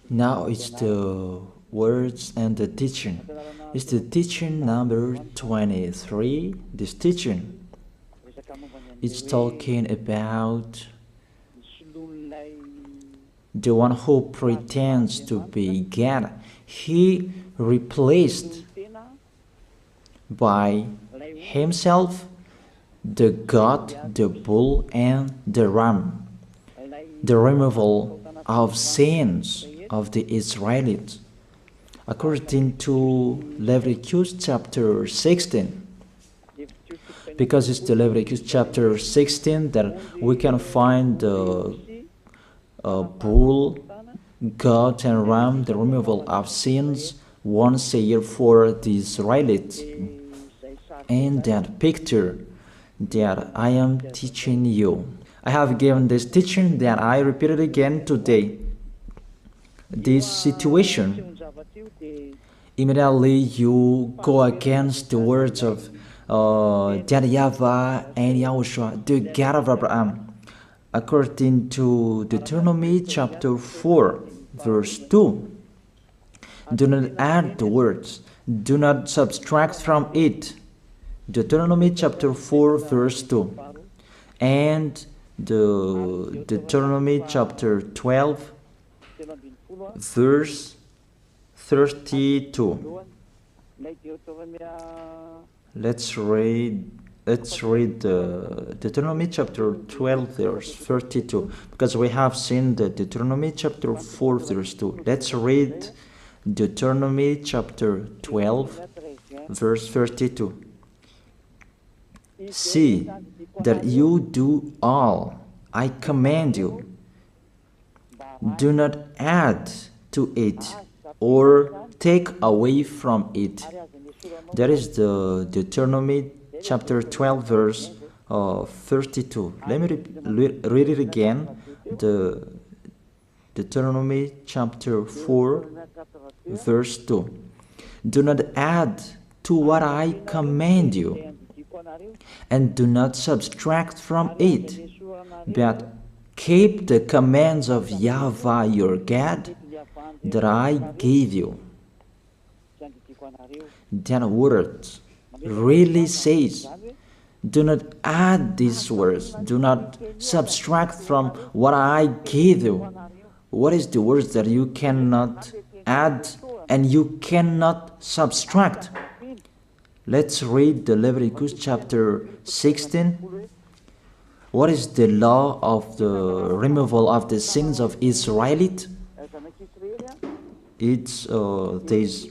Now it's the words and the teaching. It's the teaching number 23. This teaching, it's talking about the one who pretends to be God. He replaced by himself the goat, the bull, and the ram. The removal of sins of the Israelites. According to Leviticus chapter 16. Because it's the Leviticus chapter 16 that we can find the bull, goat, and ram, the removal of sins once a year for the Israelites. And that picture that I am teaching you. I have given this teaching that I repeated again today. This situation, immediately you go against the words of that YAHVAH and YAHOSHUAH, the God of Abraham. According to Deuteronomy chapter 4, verse 2. Do not add the words, do not subtract from it. Deuteronomy chapter 4, verse 2. And the Deuteronomy chapter 12, verse 32. Let's read Deuteronomy chapter 12, verse 32, because we have seen the Deuteronomy chapter 4, verse 2. Let's read Deuteronomy chapter 12, verse 32. See that you do all I command you. Do not add to it or take away from it. That is the Deuteronomy chapter 12, verse 32. Let me read it again. The Deuteronomy chapter 4, verse 2. Do not add to what I command you, and do not subtract from it, but keep the commands of YAHVAH your God that I gave you. That word really says, do not add these words, do not subtract from what I gave you. What is the words that you cannot add and you cannot subtract? Let's read the Leviticus chapter 16. What is the law of the removal of the sins of Israelite? It's this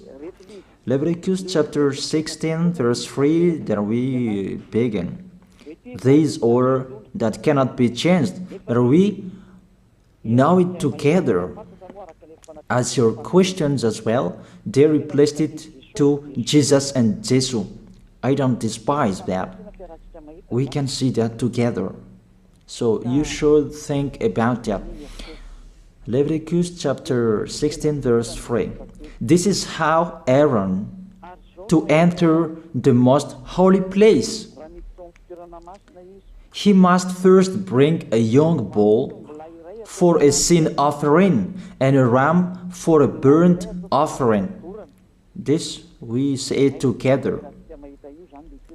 Leviticus chapter 16, verse 3 that we begin. These or that cannot be changed, but we know it together. As your questions as well, they replaced it to Jesus and Jesus. I don't despise that. We can see that together. So you should think about that. Leviticus chapter 16, verse 3. This is how Aaron to enter the most holy place. He must first bring a young bull for a sin offering and a ram for a burnt offering. This we say together,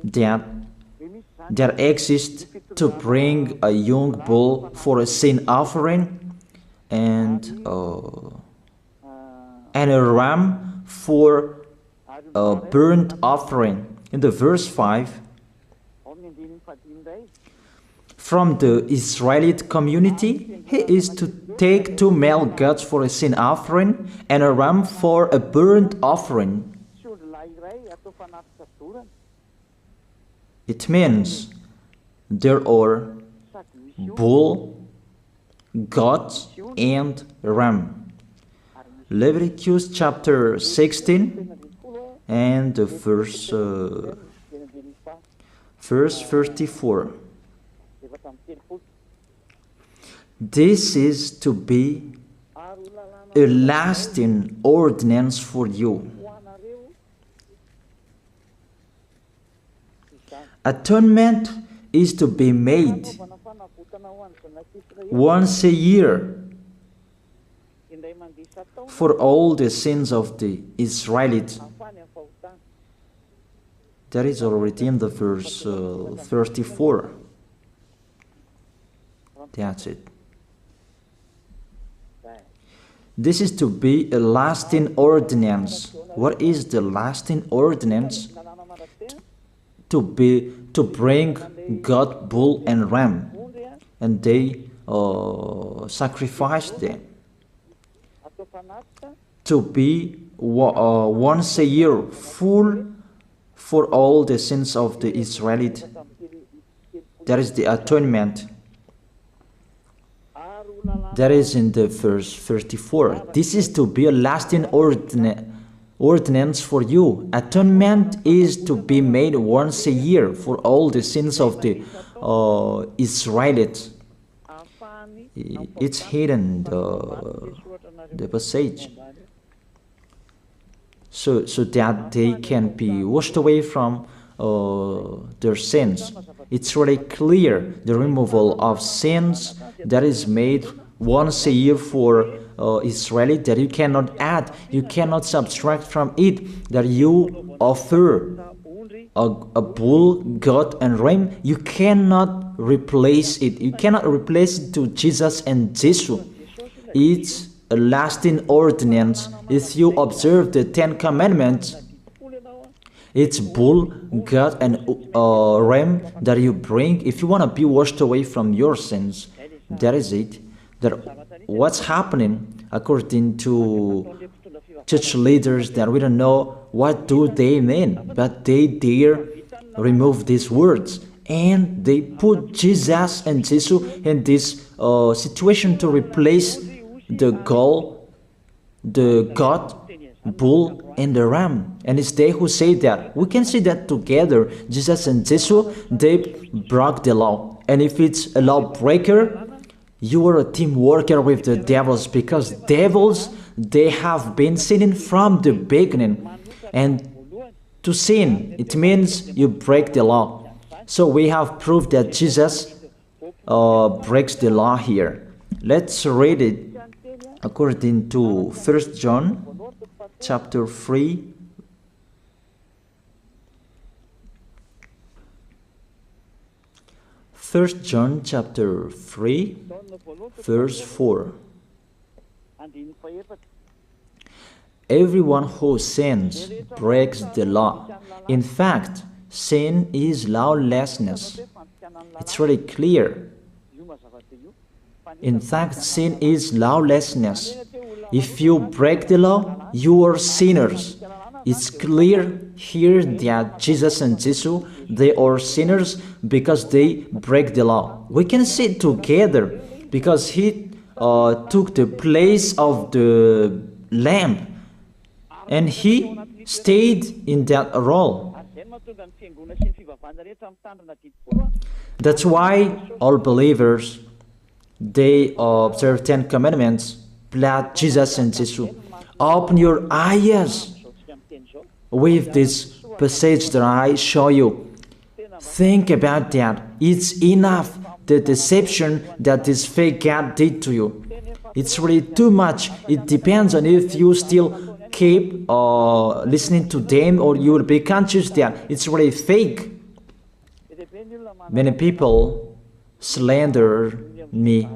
that there exists to bring a young bull for a sin offering and a ram for a burnt offering. In the verse 5, from the Israelite community, he is to take 2 male goats for a sin offering and a ram for a burnt offering. It means there are bull, goat, and ram. Leviticus chapter 16 and the verse 34. This is to be a lasting ordinance for you. Atonement is to be made once a year for all the sins of the Israelites. That is already in the verse 34. That's it. This is to be a lasting ordinance. What is the lasting ordinance? To bring God, bull, and ram, and they sacrificed them. To be once a year full for all the sins of the Israelites. That is the atonement. That is in the verse 34. This is to be a lasting ordinance for you. Atonement is to be made once a year for all the sins of the Israelites. It's hidden, the passage. So that they can be washed away from their sins. It's really clear, the removal of sins that is made once a year for Israeli, that you cannot add, you cannot subtract from it, that you offer a bull, goat, and ram. You cannot replace it. You cannot replace it to Jesus and Jesus. It's a lasting ordinance. If you observe the 10 Commandments, it's bull, goat, and ram that you bring if you want to be washed away from your sins. That is it. That what's happening according to church leaders, that we don't know what do they mean, but they dare remove these words, and they put Jesus and Jesus in this situation to replace the God, bull, and the ram. And it's they who say that. We can see that together, Jesus and Jesus, they broke the law. And if it's a lawbreaker, you are a team worker with the devils, because devils, they have been sinning from the beginning. And to sin, it means you break the law. So we have proved that Jesus breaks the law here. Let's read it according to 1 John chapter 3. First John chapter 3, verse 4. Everyone who sins breaks the law. In fact, sin is lawlessness. It's really clear. In fact, sin is lawlessness. If you break the law, you are sinners. It's clear here that Jesus and Jesus, they are sinners because they break the law. We can see it together because he took the place of the lamb, and he stayed in that role. That's why all believers, they observe 10 commandments, blood, Jesus and Jesus. Open your eyes with this passage that I show you. Think about that. It's enough, the deception that this fake God did to you. It's really too much. It depends on if you still keep listening to them, or you will be conscious that it's really fake. Many people slander me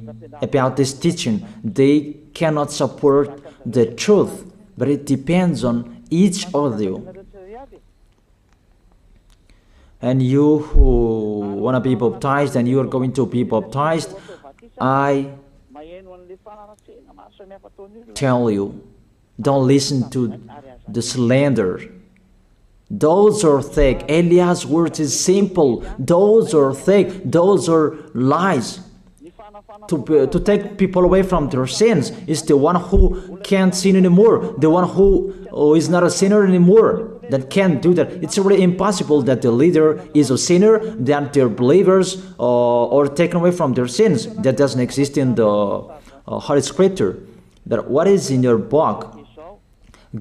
about this teaching. They cannot support the truth, but it depends on each of you. And you who want to be baptized, and you are going to be baptized, I tell you, don't listen to the slander. Those are fake. Eliah's words is simple. Those are fake. Those are lies. To take people away from their sins is the one who can't sin anymore. The one who is not a sinner anymore, that can't do that. It's really impossible that the leader is a sinner, that their believers are taken away from their sins. That doesn't exist in the Holy Scripture. That what is in your book?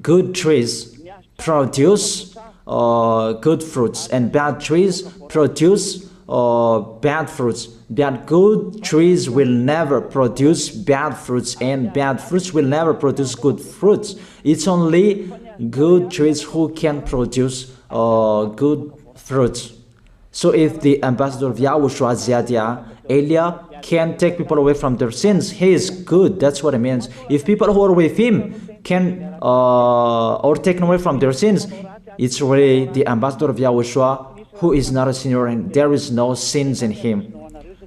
Good trees produce good fruits, and bad trees produce bad fruits. That good trees will never produce bad fruits, and bad fruits will never produce good fruits. It's only good trees who can produce good fruits. So if the ambassador of Yahushua, Zadiah, Elia, can take people away from their sins, he is good. That's what it means. If people who are with him can or taken away from their sins, it's really the ambassador of Yahushua who is not a sinner, and there is no sins in him.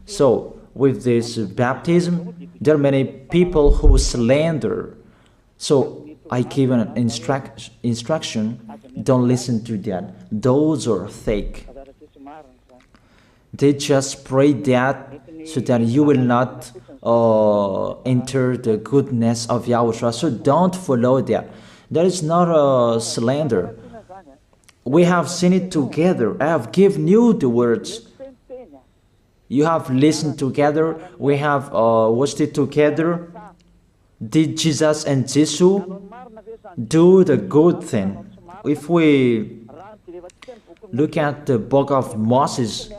So with this baptism, there are many people who slander. So I give an instruction, don't listen to that. Those are fake. They just pray that so that you will not enter the goodness of Yahushua. So don't follow that. That is not a slander. We have seen it together. I have given you the words. You have listened together. We have watched it together. Did Jesus and Jesus do the good thing? If we look at the book of Moses,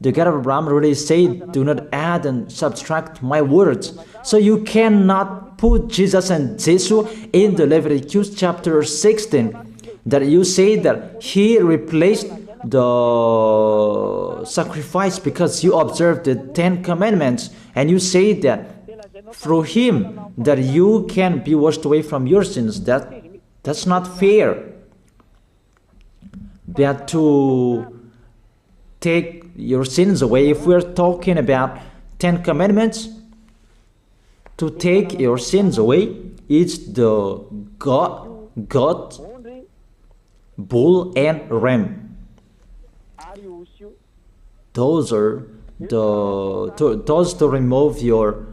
the God of Abraham really said, do not add and subtract my words. So you cannot put Jesus and Jesus in the Leviticus chapter 16. That you say that he replaced the sacrifice because you observed the 10 commandments, and you say that through him that you can be washed away from your sins. That's not fair. That to take your sins away, if we're talking about 10 commandments, to take your sins away, it's the God, bull and ram. Those are those to remove your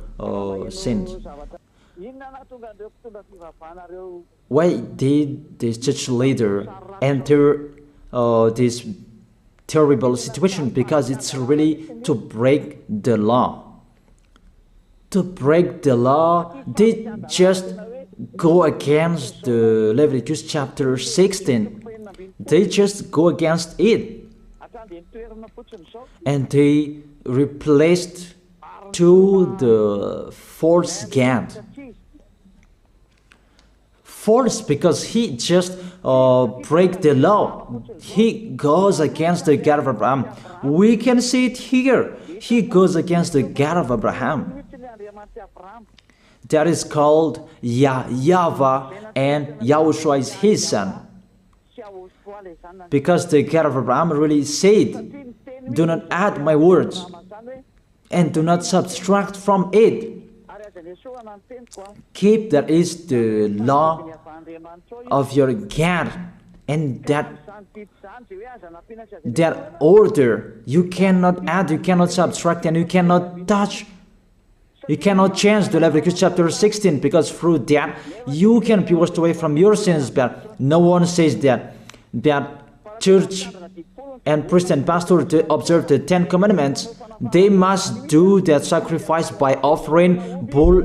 sins. Why did this church leader enter this terrible situation? Because it's really to break the law. To break the law, they just go against the Leviticus chapter 16. They just go against it. And they replaced to the false God. False because he just break the law. He goes against the God of Abraham. We can see it here. He goes against the God of Abraham. That is called YAHVAH, and YAHOSHUAH is his son. Because the God of Abraham really said, do not add my words and do not subtract from it. Keep that is the law of your God, and that order. You cannot add, you cannot subtract, and you cannot touch. You cannot change the Leviticus chapter 16, because through that you can be washed away from your sins. But no one says that church and priest and pastor to observe the 10 commandments, they must do that sacrifice by offering bull,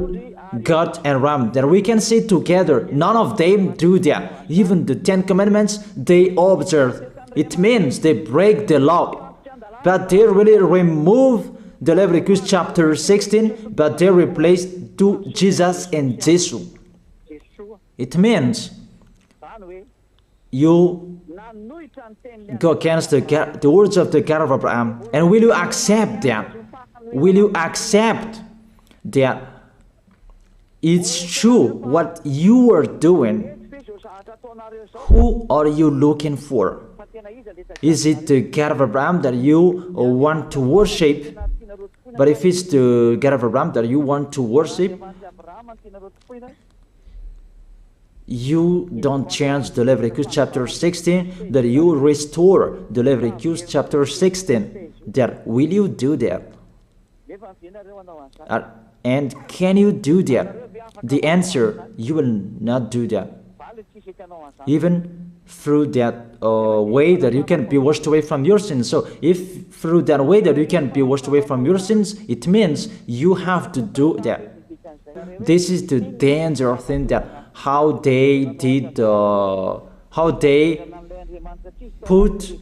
goat, and ram. That we can see together. None of them do that. Even the 10 commandments they observe. It means they break the law, but they really remove the Leviticus chapter 16, but they replace to Jesus and Jesus. It means you go against the words of the God of Abraham. And will you accept that? Will you accept that it's true what you are doing? Who are you looking for? Is it the God of Abraham that you want to worship? But if it's the God of Abraham that you want to worship, you don't change the Leviticus chapter 16, that you restore the Leviticus chapter 16. That will you do that? And can you do that? The answer, you will not do that. Even through that way that you can be washed away from your sins. So if through that way that you can be washed away from your sins, it means you have to do that. This is the danger thing, that how they did, how they put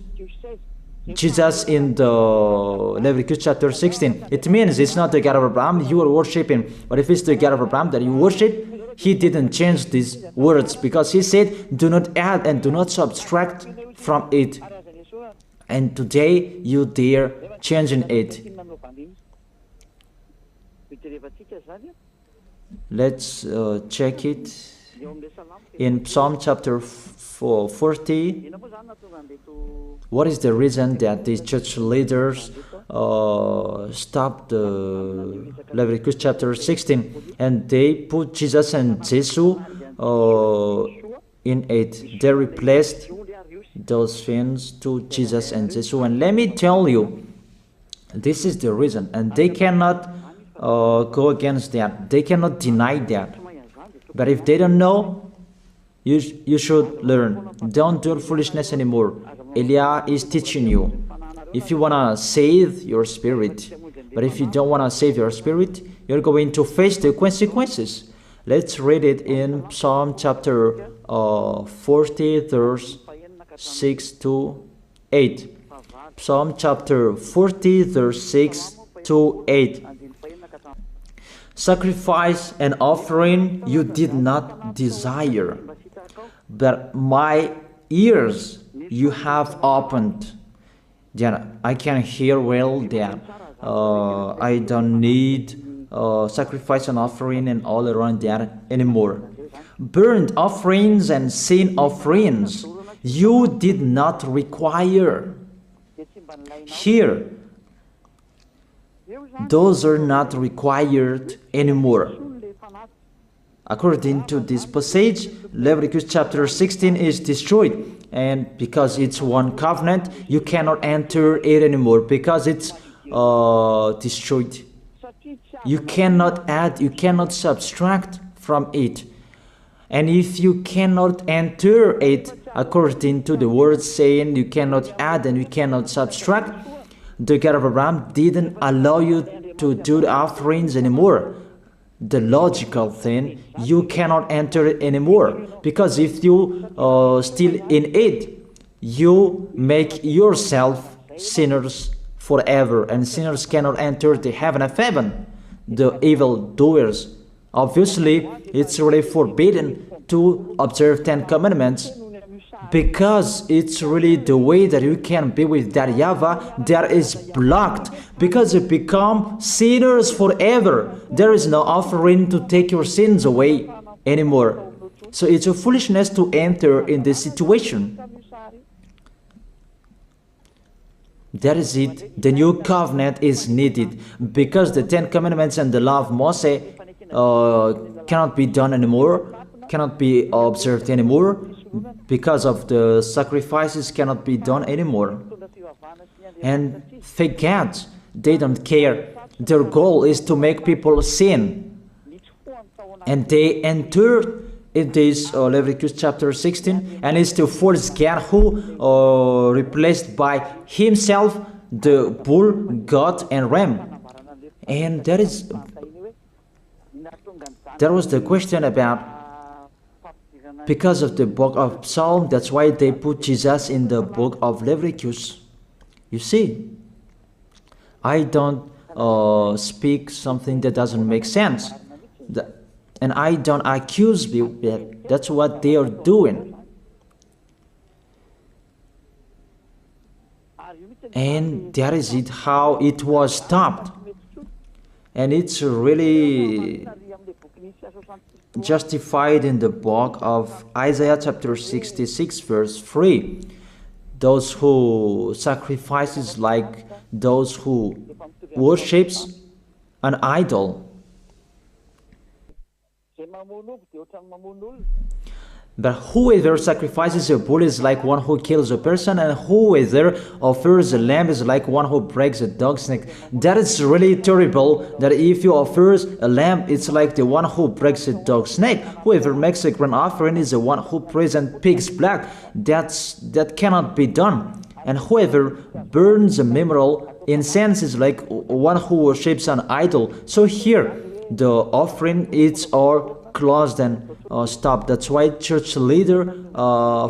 Jesus in the Leviticus chapter 16. It means it's not the God of Abraham you are worshiping. But if it's the God of Abraham that you worship, he didn't change these words, because he said, do not add and do not subtract from it. And today you dare changing it. Let's check it in Psalm chapter 40. What is the reason that the church leaders stopped the Leviticus chapter 16 and they put Jesus and Jesus in it? They replaced those things to Jesus and Jesus. And let me tell you, this is the reason, and they cannot go against that. They cannot deny that. But if they don't know, you should learn. Don't do foolishness anymore. Elia is teaching you. If you want to save your spirit, but if you don't want to save your spirit, you're going to face the consequences. Let's read it in Psalm chapter 40, verse 6 to 8. Psalm chapter 40, verse 6 to 8. Sacrifice and offering you did not desire, but my ears you have opened. Then I can hear well that I don't need sacrifice and offering and all around that anymore. Burnt offerings and sin offerings you did not require. Here, those are not required anymore. According to this passage, Leviticus chapter 16 is destroyed, and because it's one covenant, you cannot enter it anymore because it's destroyed. You cannot add, you cannot subtract from it. And if you cannot enter it according to the word saying you cannot add and you cannot subtract, the God of Abraham didn't allow you to do the offerings anymore. The logical thing, you cannot enter it anymore, because if you still in it, you make yourself sinners forever, and sinners cannot enter the heaven of heaven, the evil doers. Obviously, it's really forbidden to observe 10 commandments, because it's really the way that you can be with that YAHVAH that is blocked, because you become sinners forever. There is no offering to take your sins away anymore. So it's a foolishness to enter in this situation. That is it. The new covenant is needed, because the 10 commandments and the law of Moses cannot be done anymore, cannot be observed anymore, because of the sacrifices cannot be done anymore. And fake gods, they don't care. Their goal is to make people sin. And they enter in this Leviticus chapter 16, and it's the false God who replaced by himself the bull, goat, and ram. And there was the question about, because of the book of Psalm, that's why they put Jesus in the book of Leviticus. You see, I don't speak something that doesn't make sense. And I don't accuse you that that's what they are doing. And that is it, how it was stopped. And it's really justified in the book of Isaiah chapter 66 verse 3. Those who sacrifices like those who worships an idol. But whoever sacrifices a bull is like one who kills a person, and whoever offers a lamb is like one who breaks a dog's neck. That is really terrible, that if you offer a lamb, it's like the one who breaks a dog's neck. Whoever makes a grain offering is the one who presents pig's blood. That cannot be done. And whoever burns a memorial incense is like one who worships an idol. So here, the offering is all closed and stopped. That's why church leader,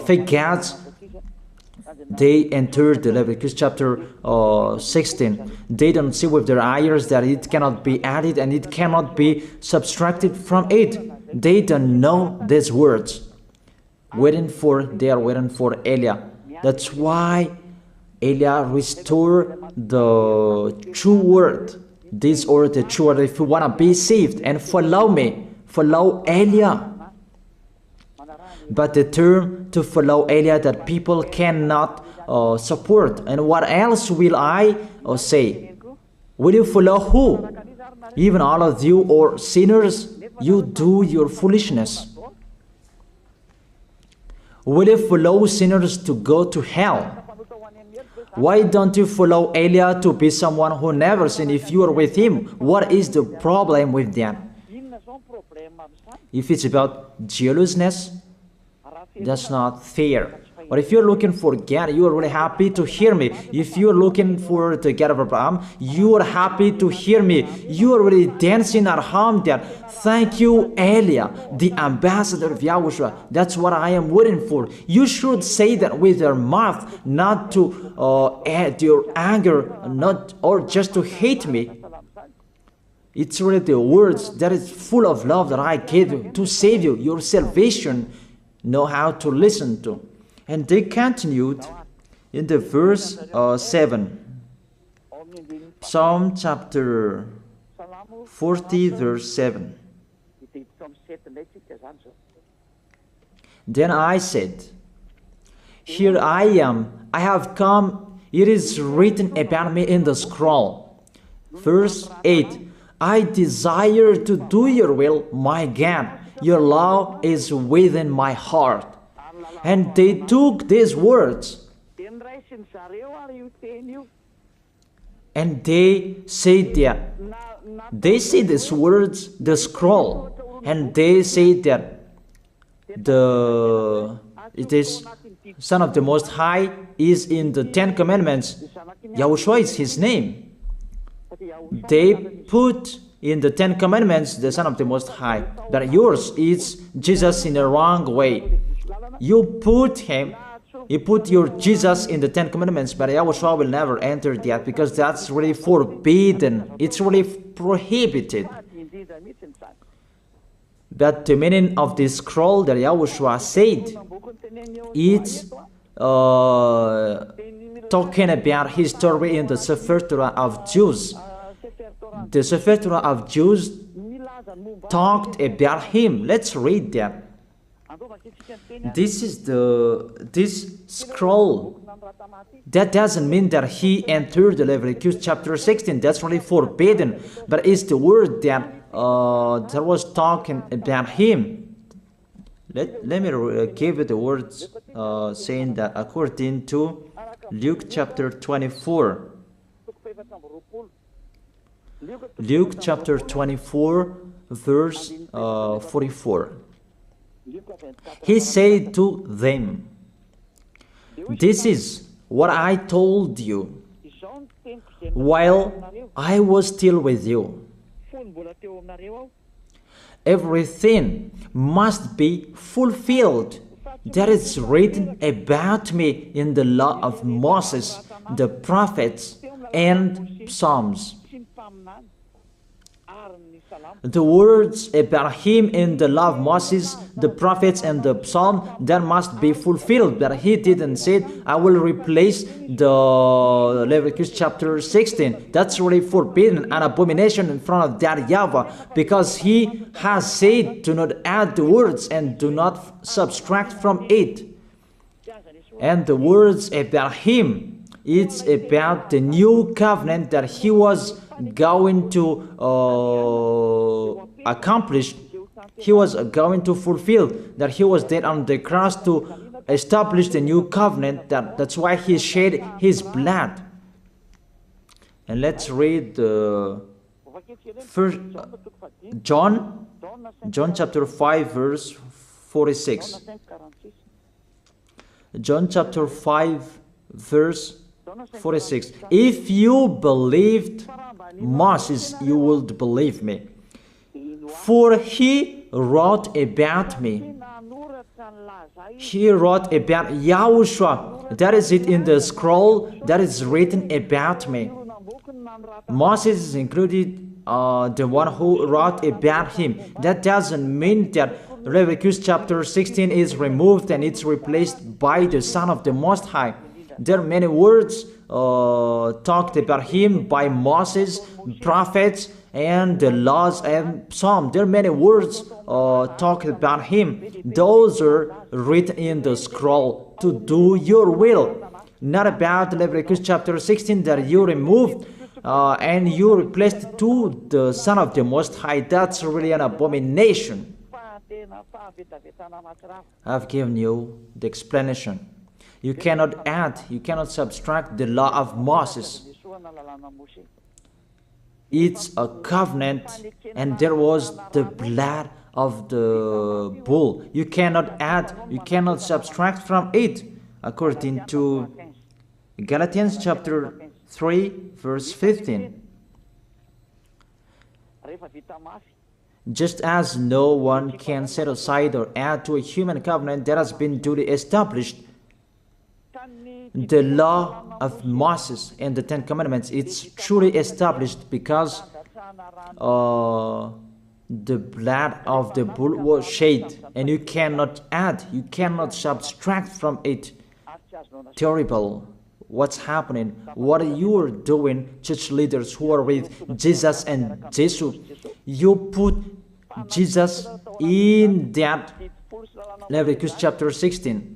fake gods, they entered the Leviticus chapter 16. They don't see with their eyes that it cannot be added and it cannot be subtracted from it. They don't know these words. They are waiting for Eliah. That's why Eliah restored the true word. This or the true word. If you want to be saved and follow me, follow Eliah. But the term to follow Eliah that people cannot support. And what else will I say? Will you follow who? Even all of you or sinners, you do your foolishness. Will you follow sinners to go to hell? Why don't you follow Eliah to be someone who never sinned if you are with him? What is the problem with that? If it's about jealousness, that's not fair. But if you're looking for God, you are really happy to hear me. If you're looking for the God of Abraham, you are happy to hear me. You are really dancing at home there. Thank you, Eliah, the ambassador of Yahushua. That's what I am waiting for. You should say that with your mouth, not to add your anger, not or just to hate me. It's really the words that is full of love that I gave you to save you. Your salvation, know how to listen to. And they continued in the verse 7. Psalm chapter 40 verse 7. Then I said, here I am, I have come, it is written about me in the scroll. Verse 8. I desire to do your will, my God. Your law is within my heart. And they took these words and they said that they see these words, the scroll, and they say that it is Son of the Most High is in the 10 Commandments. Yahushua is his name. They put in the 10 Commandments the Son of the Most High, that yours is Jesus in the wrong way. You put your Jesus in the 10 Commandments, but Yahushua will never enter that because that's really forbidden. It's really prohibited. But the meaning of this scroll that Yahushua said, it's talking about his story in the Sefer Torah of Jews. The Sefer Torah of Jews talked about him. Let's read that. This scroll. That doesn't mean that he entered the Leviticus chapter 16. That's really forbidden. But it's the word that was talking about him. Let me give you the words saying that according to Luke chapter 24. Luke chapter 24 verse 44. He said to them, this is what I told you while I was still with you. Everything must be fulfilled that is written about me in the law of Moses, the prophets, and Psalms. The words about him in the law of Moses, the prophets, and the psalm, that must be fulfilled. But he didn't say, I will replace the Leviticus chapter 16. That's really forbidden, an abomination in front of that YAHVAH, because he has said, do not add the words and do not subtract from it. And the words about him, it's about the new covenant that he was going to accomplish. He was going to fulfill, that he was dead on the cross to establish the new covenant. That's why he shed his blood. And let's read first John chapter 5 verse 46. John chapter 5 verse 46. If you believed Moses, you would believe me, for he wrote about me. He wrote about Yahushua. That is it in the scroll that is written about me. Moses is included, the one who wrote about him. That doesn't mean that Leviticus chapter 16 is removed and it's replaced by the Son of the Most High. There are many words talked about him by Moses, prophets, and the laws and Psalm. There are many words talked about him. Those are written in the scroll to do your will. Not about Leviticus chapter 16 that you removed and you replaced to the Son of the Most High. That's really an abomination. I've given you the explanation. You cannot add, you cannot subtract the law of Moses. It's a covenant, and there was the blood of the bull. You cannot add, you cannot subtract from it, according to Galatians chapter 3, verse 15. Just as no one can set aside or add to a human covenant that has been duly established, the law of Moses and the Ten Commandments, it's truly established because the blood of the bull was shed, and you cannot add, you cannot subtract from it. Terrible. What's happening? What you are doing, church leaders who are with Jesus and Jesus? You put Jesus in that Leviticus chapter 16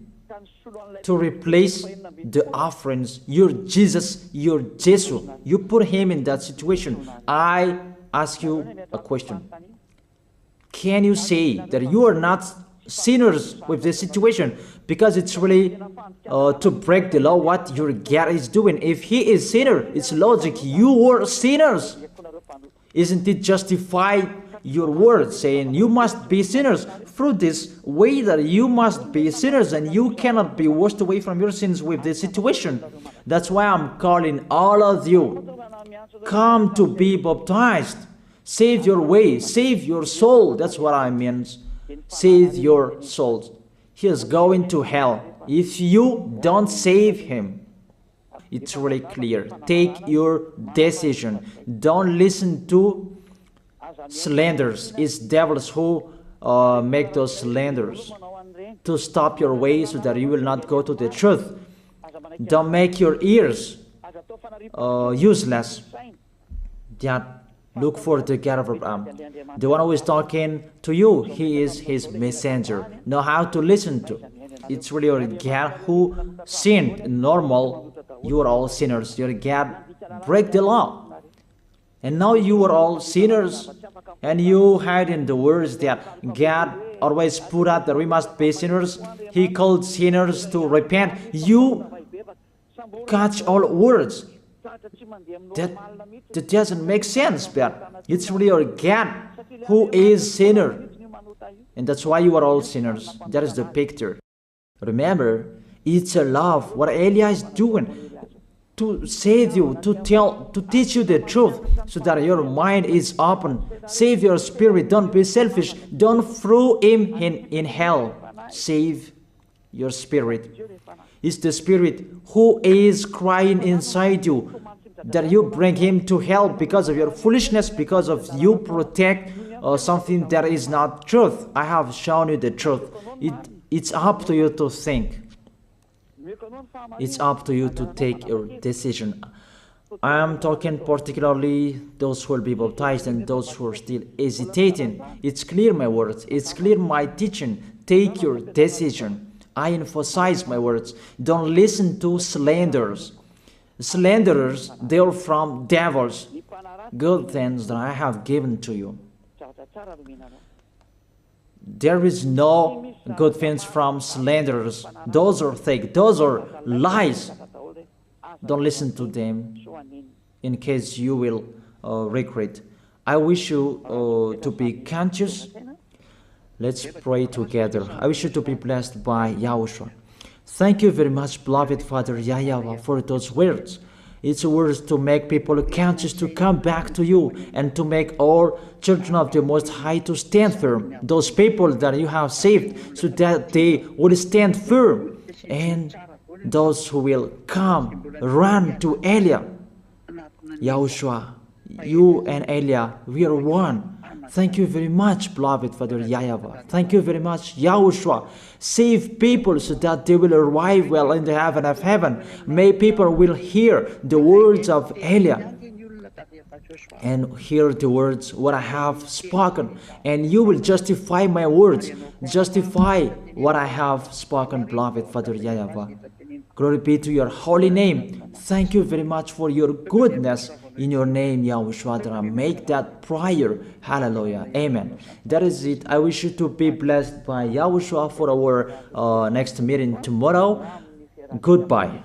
to replace the offerings. You're Jesus, you're Jesus. You put him in that situation. I ask you a question. Can you say that you are not sinners with this situation? Because it's really to break the law what your God is doing. If he is sinner, it's logic. You are sinners. Isn't it justify your word saying you must be sinners through this way that you must be sinners and you cannot be washed away from your sins with this situation? That's why I'm calling all of you, come to be baptized. Save your way, save your soul. That's what I mean. Save your souls. He is going to hell if you don't save him. It's really clear. Take your decision. Don't listen to slanders. It's devils who make those slanders to stop your way so that you will not go to the truth. Don't make your ears useless. Look for the God of Abraham. The one who is talking to you, he is his messenger. Know how to listen to. It's really your God who sinned. Normal, you are all sinners. Your God break the law. And now you are all sinners. And you hide in the words that God always put out that we must be sinners. He called sinners to repent. You catch all words. That doesn't make sense, but it's really your God who is sinner. And that's why you are all sinners. That is the picture. Remember, it's a love. What Elia is doing to save you, to teach you the truth so that your mind is open. Save your spirit. Don't be selfish. Don't throw him in hell. Save your spirit. It's the spirit who is crying inside you that you bring him to hell because of your foolishness, because of you protect something that is not truth. I have shown you the truth. It's up to you to think. It's up to you to take your decision. I am talking particularly those who will be baptized and those who are still hesitating. It's clear my words. It's clear my teaching. Take your decision. I emphasize my words. Don't listen to slanders. Slanderers, they are from devils. Good things that I have given to you. There is no good things from slanderers. Those are fake. Those are lies. Don't listen to them in case you will regret. I wish you to be conscious. Let's pray together. I wish you to be blessed by YAHOSHUAH. Thank you very much, beloved Father YAHVAH, for those words. It's words to make people conscious to come back to you and to make all children of the Most High to stand firm. Those people that you have saved so that they will stand firm and those who will come, run to Elia. Yahushua, you and Elia, we are one. Thank you very much, beloved Father YAHVAH. Thank you very much, Yahushua. Save people so that they will arrive well in the heaven of heaven. May people will hear the words of Elia and hear the words what I have spoken, and you will justify my words, justify what I have spoken, beloved Father YAHVAH. Glory be to your holy name. Thank you very much for your goodness. In your name, Yahushua, that I make that prayer. Hallelujah. Amen. That is it. I wish you to be blessed by Yahushua for our next meeting tomorrow. Goodbye.